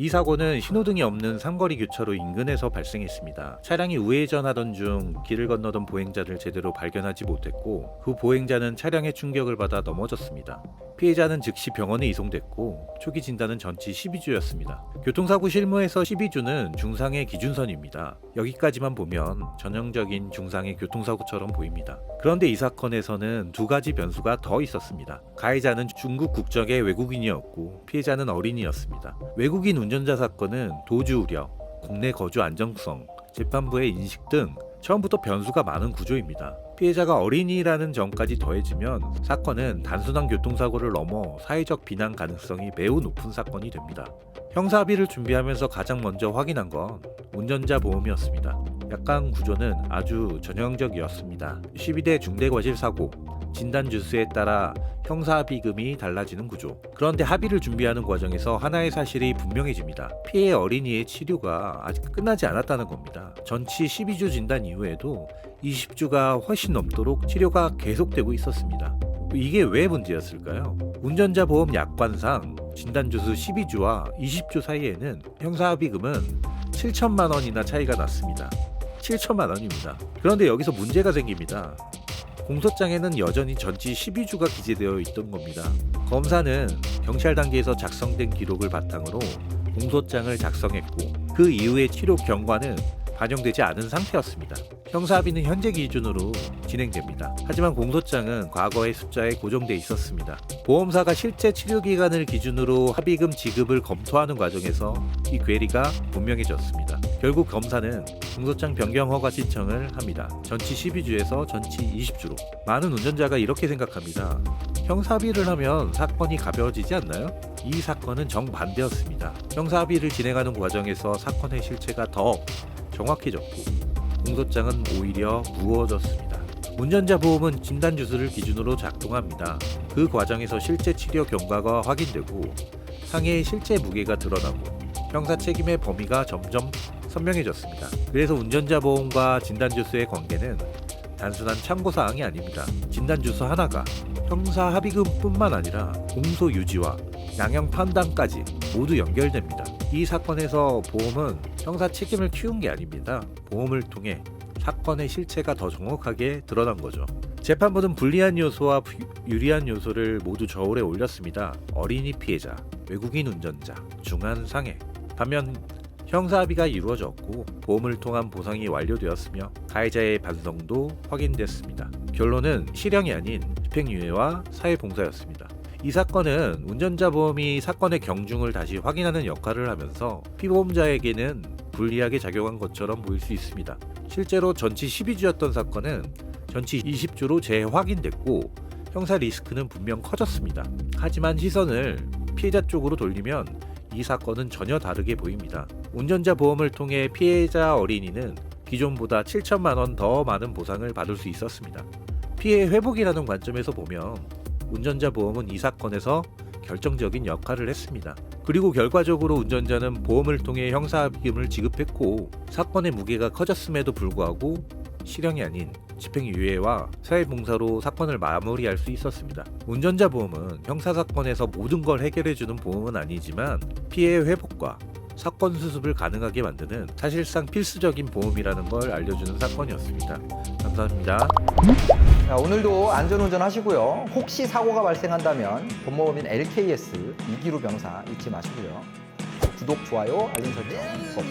이 사고는 신호등이 없는 삼거리 교차로 인근에서 발생했습니다. 차량이 우회전하던 중 길을 건너던 보행자를 제대로 발견하지 못했고 그 보행자는 차량의 충격을 받아 넘어졌습니다. 피해자는 즉시 병원에 이송됐고 초기 진단은 전치 12주였습니다. 교통사고 실무에서 12주는 중상의 기준선입니다. 여기까지만 보면 전형적인 중상의 교통사고처럼 보입니다. 그런데 이 사건에서는 두 가지 변수가 더 있었습니다. 가해자는 중국 국적의 외국인이었고 피해자는 어린이였습니다. 외국인 운전자 사건은 도주 우려, 국내 거주 안정성, 재판부의 인식 등 처음부터 변수가 많은 구조입니다. 피해자가 어린이라는 점까지 더해지면 사건은 단순한 교통사고를 넘어 사회적 비난 가능성이 매우 높은 사건이 됩니다. 형사합의를 준비하면서 가장 먼저 확인한 건 운전자 보험이었습니다. 약관 구조는 아주 전형적이었습니다. 12대 중대과실사고, 진단주수에 따라 형사합의금이 달라지는 구조. 그런데 합의를 준비하는 과정에서 하나의 사실이 분명해집니다. 피해 어린이의 치료가 아직 끝나지 않았다는 겁니다. 전치 12주 진단 이후에도 20주가 훨씬 넘도록 치료가 계속되고 있었습니다. 이게 왜 문제였을까요? 운전자 보험 약관상 진단주수 12주와 20주 사이에는 형사합의금은 7천만 원이나 차이가 났습니다. 7천만 원입니다. 그런데 여기서 문제가 생깁니다. 공소장에는 여전히 전치 12주가 기재되어 있던 겁니다. 검사는 경찰 단계에서 작성된 기록을 바탕으로 공소장을 작성했고 그 이후의 치료 경과는 반영되지 않은 상태였습니다. 형사합의는 현재 기준으로 진행됩니다. 하지만 공소장은 과거의 숫자에 고정돼 있었습니다. 보험사가 실제 치료 기간을 기준으로 합의금 지급을 검토하는 과정에서 이 괴리가 분명해졌습니다. 결국 검사는 공소장 변경 허가 신청을 합니다. 전치 12주에서 전치 20주로. 많은 운전자가 이렇게 생각합니다. 형사합의를 하면 사건이 가벼워지지 않나요? 이 사건은 정반대였습니다. 형사합의를 진행하는 과정에서 사건의 실체가 더 정확해졌고 공소장은 오히려 무거워졌습니다. 운전자 보험은 진단주수를 기준으로 작동합니다. 그 과정에서 실제 치료 경과가 확인되고 상해의 실제 무게가 드러나고 형사 책임의 범위가 점점 선명해졌습니다. 그래서 운전자 보험과 진단주수의 관계는 단순한 참고사항이 아닙니다. 진단주수 하나가 형사 합의금뿐만 아니라 공소 유지와 양형 판단까지 모두 연결됩니다. 이 사건에서 보험은 형사 책임을 키운 게 아닙니다. 보험을 통해 사건의 실체가 더 정확하게 드러난 거죠. 재판부는 불리한 요소와 유리한 요소를 모두 저울에 올렸습니다. 어린이 피해자, 외국인 운전자, 중한 상해. 반면 형사합의가 이루어졌고 보험을 통한 보상이 완료되었으며 가해자의 반성도 확인됐습니다. 결론은 실형이 아닌 집행유예와 사회봉사였습니다. 이 사건은 운전자 보험이 사건의 경중을 다시 확인하는 역할을 하면서 피보험자에게는 불리하게 작용한 것처럼 보일 수 있습니다. 실제로 전치 12주였던 사건은 전치 20주로 재확인됐고 형사 리스크는 분명 커졌습니다. 하지만 시선을 피해자 쪽으로 돌리면 이 사건은 전혀 다르게 보입니다. 운전자 보험을 통해 피해자 어린이는 기존보다 7천만 원 더 많은 보상을 받을 수 있었습니다. 피해 회복이라는 관점에서 보면 운전자 보험은 이 사건에서 결정적인 역할을 했습니다. 그리고 결과적으로 운전자는 보험을 통해 형사합의금을 지급했고 사건의 무게가 커졌음에도 불구하고 실형이 아닌 집행유예와 사회봉사로 사건을 마무리할 수 있었습니다. 운전자 보험은 형사사건에서 모든 걸 해결해주는 보험은 아니지만 피해 회복과 사건 수습을 가능하게 만드는 사실상 필수적인 보험이라는 걸 알려주는 사건이었습니다. 감사합니다. 자, 오늘도 안전운전 하시고요. 혹시 사고가 발생한다면 본모법인 LKS 이기루 변호사 잊지 마시고요. 구독, 좋아요, 알림 설정 꼭